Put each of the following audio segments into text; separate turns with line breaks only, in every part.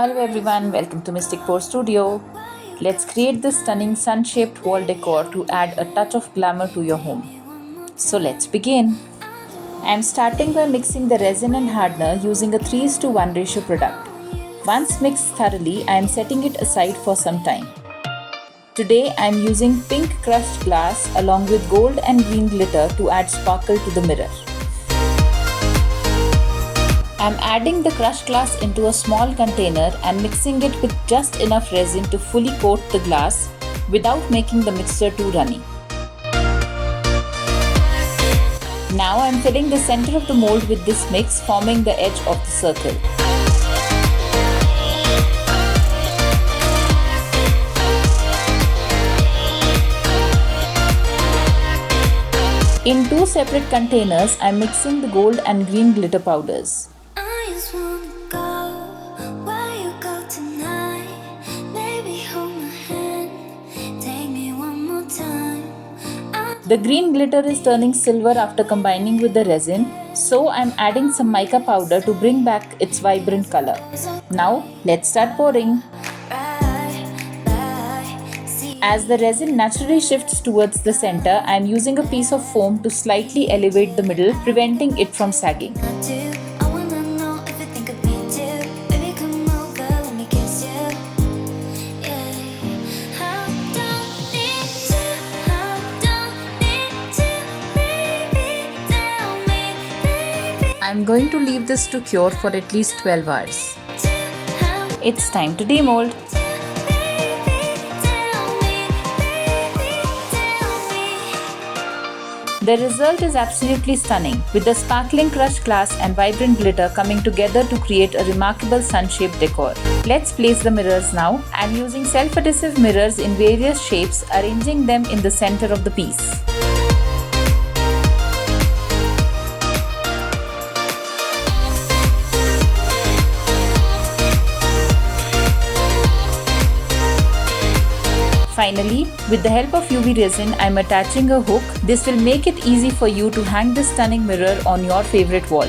Hello everyone, welcome to Mystic Pour Studio. Let's create this stunning sun-shaped wall decor to add a touch of glamour to your home. So let's begin. I am starting by mixing the resin and hardener using a 3:1 ratio product. Once mixed thoroughly, I am setting it aside for some time. Today I am using pink crushed glass along with gold and green glitter to add sparkle to the mirror. I am adding the crushed glass into a small container and mixing it with just enough resin to fully coat the glass without making the mixture too runny. Now I am filling the center of the mold with this mix, forming the edge of the circle. In two separate containers, I am mixing the gold and green glitter powders. The green glitter is turning silver after combining with the resin, so I am adding some mica powder to bring back its vibrant color. Now let's start pouring. As the resin naturally shifts towards the center, I am using a piece of foam to slightly elevate the middle, preventing it from sagging. I am going to leave this to cure for at least 12 hours. It's time to demold. The result is absolutely stunning, with the sparkling crushed glass and vibrant glitter coming together to create a remarkable sun-shaped decor. Let's place the mirrors now. I am using self-adhesive mirrors in various shapes, arranging them in the center of the piece. Finally, with the help of UV resin, I am attaching a hook. This will make it easy for you to hang this stunning mirror on your favorite wall.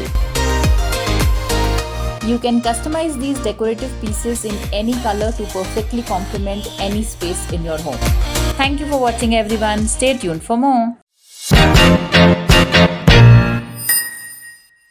You can customize these decorative pieces in any color to perfectly complement any space in your home. Thank you for watching everyone. Stay tuned for more.